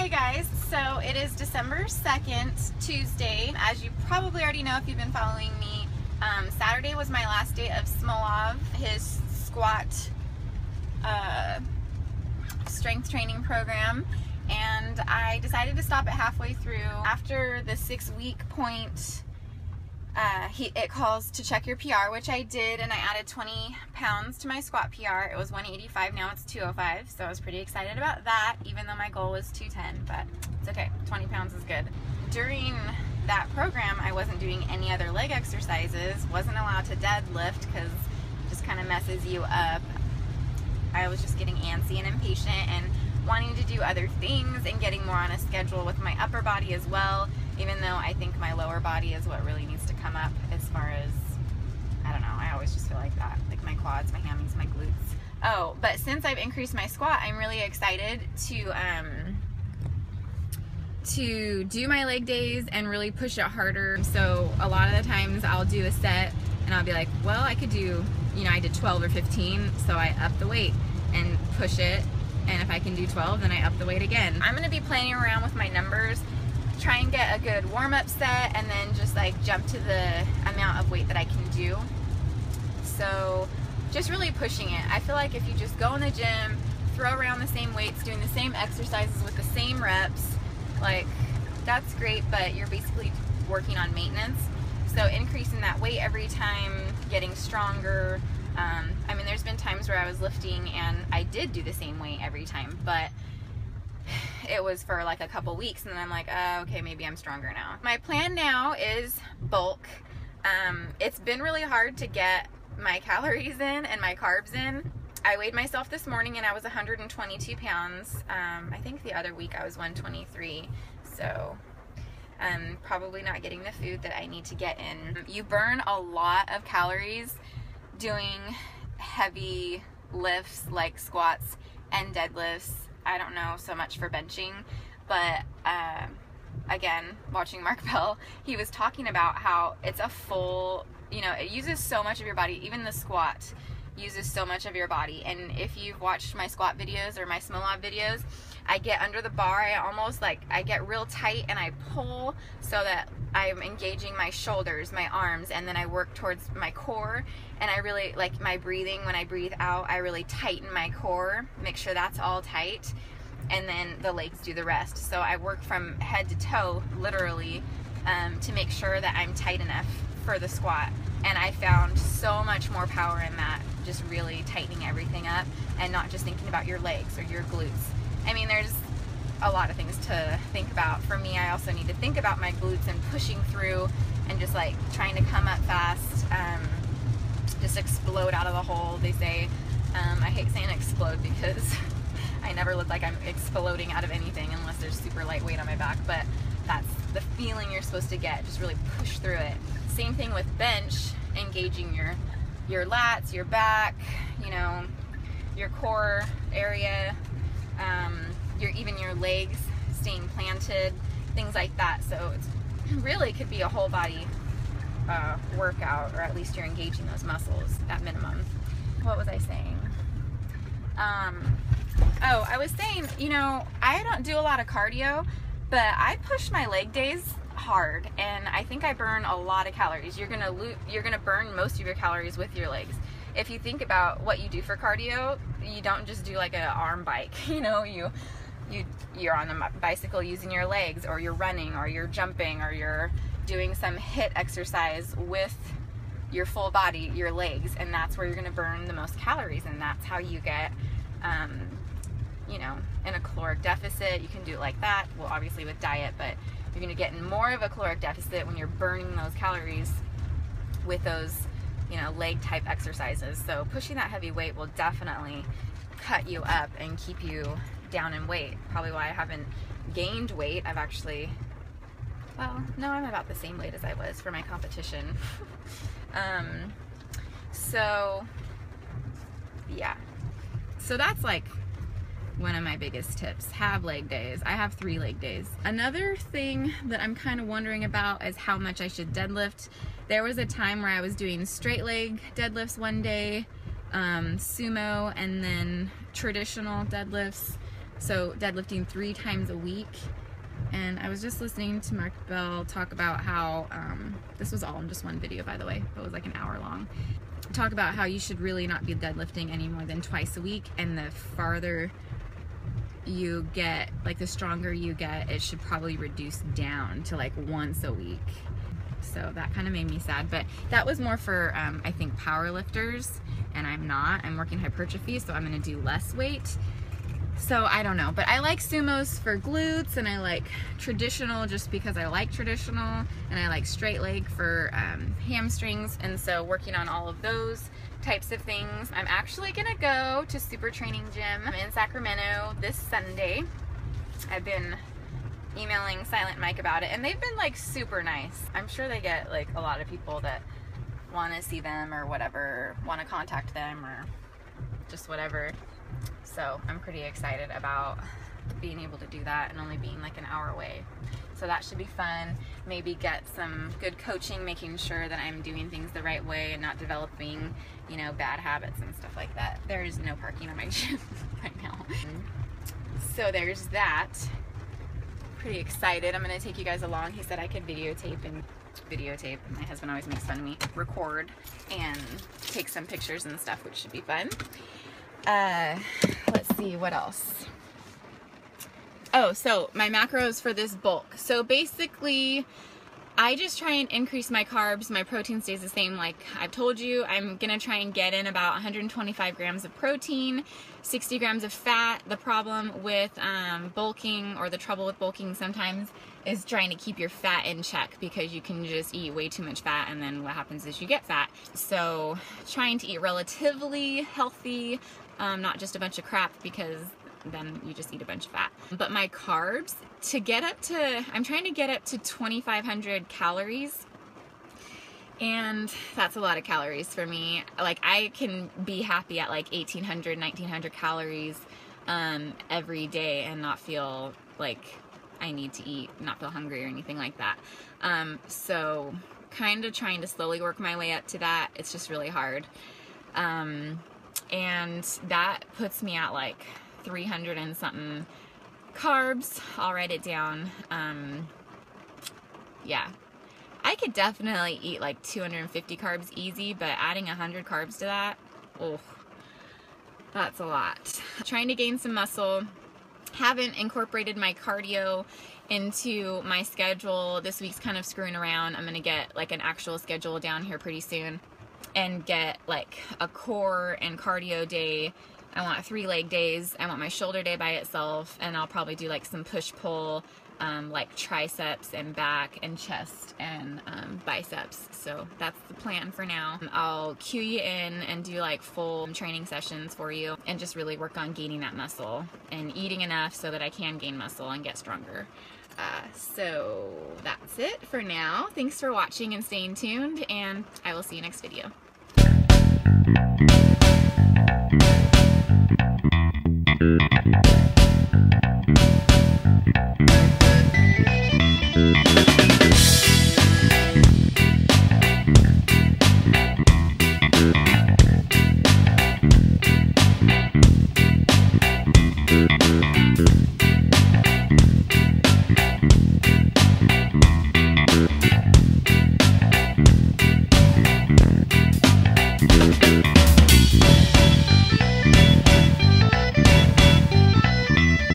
Hey guys, so it is December 2nd, Tuesday. As you probably already know if you've been following me, Saturday was my last day of Smolov, his squat strength training program, and I decided to stop it halfway through. After the 6-week point, it calls to check your PR, which I did, and I added 20 pounds to my squat PR. It was 185, now it's 205, so I was pretty excited about that, even though my goal was 210, but it's okay, 20 pounds is good. During that program, I wasn't doing any other leg exercises, wasn't allowed to deadlift because it just kind of messes you up. I was just getting antsy and impatient and wanting to do other things and getting more on a schedule with my upper body as well, even though I think my lower body is what really needs to come up as far as, I don't know, I always just feel like that, like my quads, my hammies, my glutes. Oh, but since I've increased my squat, I'm really excited to do my leg days and really push it harder. So a lot of the times I'll do a set and I'll be like, well, I could do, you know, I did 12 or 15, so I up the weight and push it. And if I can do 12, then I up the weight again. I'm gonna be playing around with my numbers, try and get a good warm-up set, and then just like jump to the amount of weight that I can do. So just really pushing it. I feel like if you just go in the gym, throw around the same weights, doing the same exercises with the same reps, like that's great, but you're basically working on maintenance. So increasing that weight every time, getting stronger. I mean, there's been times where I was lifting and I did do the same weight every time, but it was for like a couple weeks, and then I'm like, oh, okay, maybe I'm stronger now. My plan now is bulk. It's been really hard to get my calories in and my carbs in. I weighed myself this morning and I was 122 pounds. I think the other week I was 123, so I'm probably not getting the food that I need to get in. You burn a lot of calories doing heavy lifts like squats and deadlifts. I don't know so much for benching, but again, watching Mark Bell, he was talking about how it's a full, you know, it uses so much of your body. Even the squat uses so much of your body. And if you've watched my squat videos or my Smolov videos, I get under the bar, I get real tight and I pull so that I'm engaging my shoulders, my arms, and then I work towards my core, and I really, like my breathing, when I breathe out, I really tighten my core, make sure that's all tight, and then the legs do the rest. So I work from head to toe, literally, to make sure that I'm tight enough for the squat. And I found so much more power in that, just really tightening everything up and not just thinking about your legs or your glutes. I mean, there's a lot of things to think about. For me, I also need to think about my glutes and pushing through and just like trying to come up fast, just explode out of the hole, they say. I hate saying explode because I never look like I'm exploding out of anything unless there's super light weight on my back, but that's the feeling you're supposed to get. Just really push through it. Same thing with bench, engaging your lats, your back, you know, your core area, even your legs staying planted, things like that. So it really could be a whole body workout, or at least you're engaging those muscles at minimum. What was I saying? Oh, I was saying, you know, I don't do a lot of cardio, but I push my leg days hard, and I think I burn a lot of calories. You're gonna burn most of your calories with your legs. If you think about what you do for cardio, you don't just do like an arm bike, you know, you're on a bicycle using your legs, or you're running, or you're jumping, or you're doing some HIIT exercise with your full body, your legs, and that's where you're gonna burn the most calories, and that's how you get you know, in a caloric deficit. You can do it like that, well, obviously with diet, but you're gonna get in more of a caloric deficit when you're burning those calories with those, you know, leg type exercises. So pushing that heavy weight will definitely cut you up and keep you down in weight. Probably why I haven't gained weight. I've actually, well, no, I'm about the same weight as I was for my competition. So yeah, so that's like one of my biggest tips. Have leg days. I have 3 leg days. Another thing that I'm kind of wondering about is how much I should deadlift. There was a time where I was doing straight leg deadlifts one day, sumo, and then traditional deadlifts. So deadlifting 3 times a week. And I was just listening to Mark Bell talk about how, this was all in just one video, by the way, it was like an hour long, talk about how you should really not be deadlifting any more than twice a week, and the farther you get, like the stronger you get, it should probably reduce down to like once a week. So that kind of made me sad, but that was more for I think power lifters, and I'm not. I'm working hypertrophy, so I'm gonna do less weight. So I don't know, but I like sumos for glutes, and I like traditional just because I like traditional, and I like straight leg for hamstrings, and so working on all of those types of things. I'm actually gonna go to Super Training Gym in Sacramento this Sunday. I've been emailing Silent Mike about it, and they've been like super nice. I'm sure they get like a lot of people that want to see them or whatever, want to contact them or just whatever. So I'm pretty excited about being able to do that and only being like an hour away. So that should be fun. Maybe get some good coaching, making sure that I'm doing things the right way and not developing, you know, bad habits and stuff like that. There's no parking on my gym right now. So there's that. Pretty excited. I'm gonna take you guys along. He said I could videotape. My husband always makes fun of me. Record and take some pictures and stuff, which should be fun. Let's see, what else? Oh, so my macros for this bulk. So basically, I just try and increase my carbs. My protein stays the same. Like I've told you, I'm gonna try and get in about 125 grams of protein, 60 grams of fat. The problem with bulking, or the trouble with bulking sometimes, is trying to keep your fat in check, because you can just eat way too much fat, and then what happens is you get fat. So trying to eat relatively healthy, not just a bunch of crap, because then you just eat a bunch of fat. But my carbs, to get up to, I'm trying to get up to 2,500 calories, and that's a lot of calories for me. Like I can be happy at like 1,800, 1,900 calories every day and not feel like I need to eat, not feel hungry or anything like that. So kind of trying to slowly work my way up to that. It's just really hard. And that puts me at like 300 and something carbs. I'll write it down. Yeah, I could definitely eat like 250 carbs easy, but adding 100 carbs to that, oh, that's a lot. Trying to gain some muscle. Haven't incorporated my cardio into my schedule. This week's kind of screwing around. I'm gonna get like an actual schedule down here pretty soon and get like a core and cardio day. I want 3 leg days. I want my shoulder day by itself, and I'll probably do like some push-pull, like triceps and back and chest and biceps. So that's the plan for now. I'll cue you in and do like full training sessions for you, and just really work on gaining that muscle and eating enough so that I can gain muscle and get stronger. So that's it for now. Thanks for watching and staying tuned, and I will see you next video.